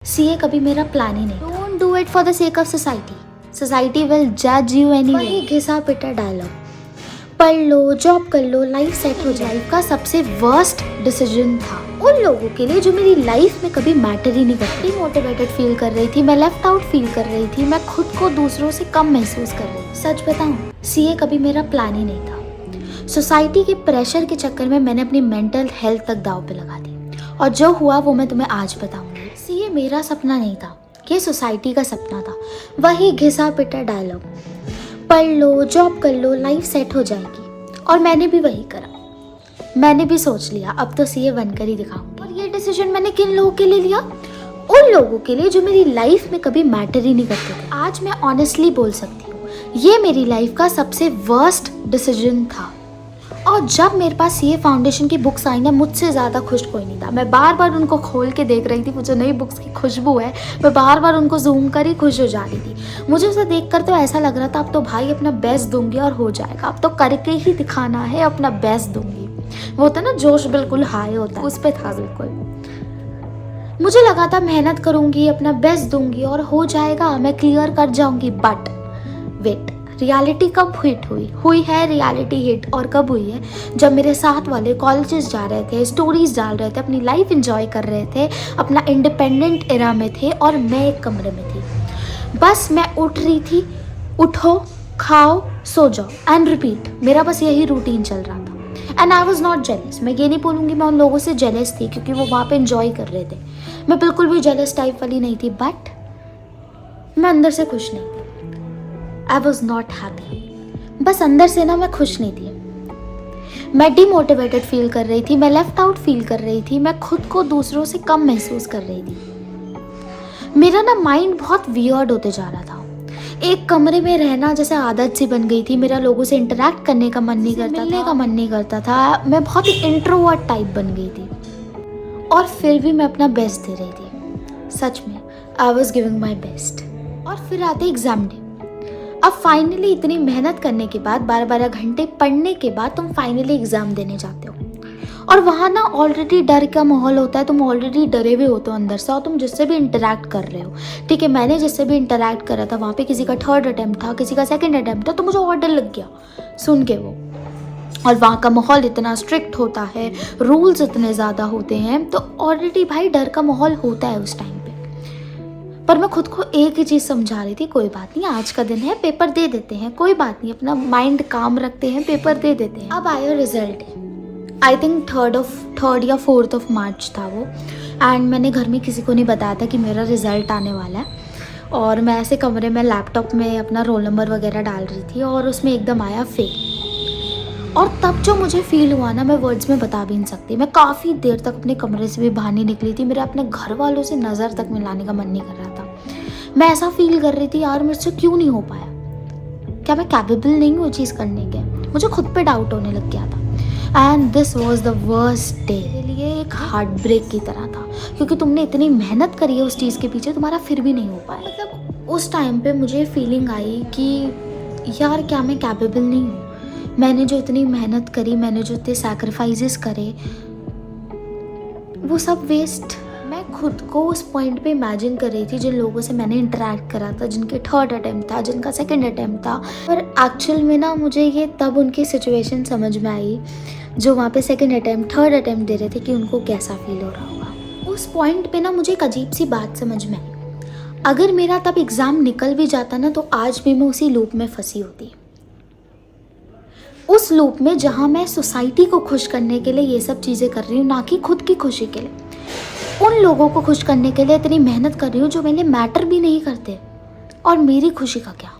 CA कभी मेरा plan ही नहीं। Don't do it for the sake of society. Society will जज यू एनीवे। वही घिसा पिटा डायलॉग। पढ़ लो, जॉब कर लो, लाइफ सेट हो जाए। लाइफ का सबसे वर्स्ट डिसीजन था उन लोगों के लिए जो मेरी लाइफ में कभी मैटर ही नहीं करती। मोटिवेटेड फील कर रही थी, मैं लेफ्ट आउट फील कर रही थी, मैं खुद को दूसरों से कम महसूस कर रही थी। सच बताऊं, सीए कभी मेरा प्लान ही नहीं था। सोसाइटी के प्रेशर के चक्कर में मैंने अपनी मेंटल हेल्थ तक दांव पे लगा दी, और जो हुआ वो मैं तुम्हें आज बताऊंगी। सीए मेरा सपना नहीं था, ये सोसाइटी का सपना था। वही घिसा पिटा डायलॉग, पढ़ लो, जॉब कर लो, लाइफ सेट हो जाएगी। और मैंने भी वही करा। मैंने भी सोच लिया अब तो सीए बनकर ही दिखाऊंगी। और ये डिसीजन मैंने किन लोगों के लिए लिया? उन लोगों के लिए जो मेरी लाइफ में कभी मैटर ही नहीं करते थे। आज मैं ऑनेस्टली बोल सकती हूँ, ये मेरी लाइफ का सबसे वर्स्ट डिसीजन था। और जब मेरे पास सीए फाउंडेशन की बुक्स आई ना, मुझसे ज़्यादा खुश कोई नहीं था। मैं बार बार उनको खोल के देख रही थी, वो जो नई बुक्स की खुशबू है, मैं बार बार उनको जूम कर ही खुश हो जा रही थी। मुझे उसे देखकर तो ऐसा लग रहा था अब तो भाई अपना बेस्ट दूंगी और हो जाएगा, अब तो करके ही दिखाना है, अपना बेस्ट दूंगी। वो होता ना जोश बिल्कुल हाई होता है, उस पर था बिल्कुल। मुझे लगा था मेहनत करूंगी, अपना बेस्ट दूंगी और हो जाएगा, मैं क्लियर कर जाऊंगी। बट वेट, रियलिटी कब हिट हुई है रियलिटी हिट। और कब हुई है? जब मेरे साथ वाले कॉलेजेस जा रहे थे, स्टोरीज डाल रहे थे, अपनी लाइफ एंजॉय कर रहे थे, अपना इंडिपेंडेंट एरा में थे, और मैं एक कमरे में थी। बस मैं उठ रही थी, उठो, खाओ, सो जाओ एंड रिपीट। मेरा बस यही रूटीन चल रहा था। And I was not jealous. मैं ये नहीं बोलूँगी मैं उन लोगों से जेलस थी, क्योंकि वो वहाँ पे एंजॉय कर रहे थे। मैं बिल्कुल भी जेलस टाइप वाली नहीं थी, बट मैं अंदर से खुश नहीं थी। I was not happy. बस अंदर से ना मैं खुश नहीं थी। मैं डिमोटिवेटेड फील कर रही थी, मैं लेफ्ट आउट फील कर रही थी, मैं खुद को दूसरों से कम महसूस कर रही थी। मेरा ना माइंड बहुत वियर्ड होते जा रहा था। एक कमरे में रहना जैसे आदत सी बन गई थी। मेरा लोगों से इंटरेक्ट करने का मन नहीं करता, मिलने का मन नहीं करता था। मैं बहुत ही इंट्रोवर्ट टाइप बन गई थी, और फिर भी मैं अपना बेस्ट दे रही थी। सच में I was giving my best. और फिर आते एग्जाम डे। अब फाइनली इतनी मेहनत करने के बाद, 12-12 घंटे पढ़ने के बाद तुम फाइनली एग्जाम देने जाते हो, और वहाँ ना ऑलरेडी डर का माहौल होता है। तुम ऑलरेडी डरे हुए होते हो अंदर से, और तुम जिससे भी इंटरेक्ट कर रहे हो, ठीक है, मैंने जिससे भी इंटरेक्ट करा था वहाँ पे किसी का 3rd अटेम्प्ट था, किसी का 2nd अटेम्प्ट था, तो मुझे और डर लग गया सुन के वो। और वहाँ का माहौल इतना स्ट्रिक्ट होता है, रूल्स इतने ज़्यादा होते हैं, तो ऑलरेडी भाई डर का माहौल होता है उस टाइम पे। पर मैं खुद को एक ही चीज़ समझा रही थी, कोई बात नहीं, आज का दिन है, पेपर दे देते हैं, कोई बात नहीं, अपना माइंड काम रखते हैं, पेपर दे देते हैं। अब आया रिजल्ट। आई थिंक 3rd या 4th ऑफ मार्च था वो। एंड मैंने घर में किसी को नहीं बताया था कि मेरा रिजल्ट आने वाला है। और मैं ऐसे कमरे में लैपटॉप में अपना रोल नंबर वगैरह डाल रही थी, और उसमें एकदम आया फेल। और तब जो मुझे फील हुआ ना, मैं वर्ड्स में बता भी नहीं सकती। मैं काफ़ी देर तक अपने कमरे से भी बाहर नहीं निकली थी। मेरा अपने घर वालों से नज़र तक मिलाने का मन नहीं कर रहा था। मैं ऐसा फील कर रही थी, यार मुझसे क्यों नहीं हो पाया, क्या मैं कैपेबल नहीं हूँ वो चीज़ करने के? मुझे खुद पे डाउट होने लग गया था। And this was the worst day. मेरे लिए एक हार्ट ब्रेक की तरह था, क्योंकि तुमने इतनी मेहनत करी है उस चीज़ के पीछे, तुम्हारा फिर भी नहीं हो पाया। मतलब उस टाइम पे मुझे फीलिंग आई कि यार क्या मैं कैपेबल नहीं हूँ? मैंने जो इतनी मेहनत करी, मैंने जो इतने सैक्रिफाइसेस करे, वो सब वेस्ट। मैं खुद को उस पॉइंट पे इमेजिन कर रही थी जिन लोगों से मैंने इंटरेक्ट करा था, जिनके 3rd अटेम्प्ट था, जिनका 2nd अटेम्प्ट था। पर एक्चुअल में ना मुझे ये तब उनकी सिचुएशन समझ में आई जो वहाँ पे 2nd अटेम्प्ट 3rd अटेम्प्ट दे रहे थे, कि उनको कैसा फील हो रहा होगा। उस पॉइंट पे ना मुझे एक अजीब सी बात समझ में आई। अगर मेरा तब एग्ज़ाम निकल भी जाता ना, तो आज भी मैं उसी लूप में फंसी होती। उस लूप में जहाँ मैं सोसाइटी को खुश करने के लिए ये सब चीज़ें कर रही हूँ, ना कि खुद की खुशी के लिए। उन लोगों को खुश करने के लिए इतनी मेहनत कर रही हूँ जो मेरे लिए मैटर भी नहीं करते, और मेरी खुशी का क्या?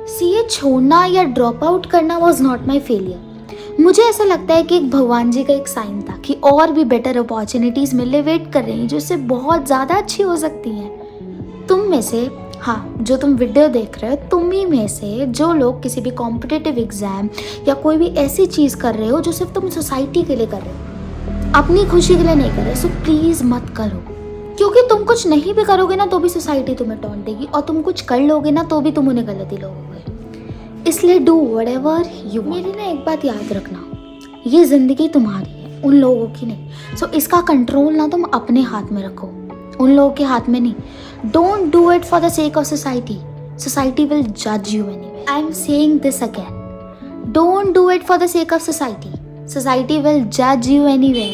सीए छोड़ना या ड्रॉप आउट करना वॉज नॉट माई फेलियर। मुझे ऐसा लगता है कि एक भगवान जी का एक साइन था कि और भी बेटर अपॉर्चुनिटीज़ मेरे लिए वेट कर रही हैं, जो इससे बहुत ज़्यादा अच्छी हो सकती हैं। तुम में से, हाँ, जो तुम वीडियो देख रहे हो, तुम ही में से जो लोग किसी भी कॉम्पिटिटिव एग्ज़ाम या कोई भी ऐसी चीज़ कर रहे हो जो सिर्फ तुम सोसाइटी के लिए कर रहे हो, अपनी खुशी के लिए नहीं कर रहे, सो प्लीज़ मत करो। क्योंकि तुम कुछ नहीं भी करोगे ना तो भी सोसाइटी तुम्हें टोंट देगी, और तुम कुछ कर लोगे ना तो भी तुम उन्हें गलती लोगे। इसलिए डू व्हाटएवर यू। मेरी ना एक बात याद रखना, ये ज़िंदगी तुम्हारी है, उन लोगों की नहीं। सो इसका कंट्रोल ना तुम अपने हाथ में रखो, उन लोगों के हाथ में नहीं। Don't do it for the sake of society, society will जज you anyway. I am saying this again, don't do it for the sake of society, society will जज यू एनीवे।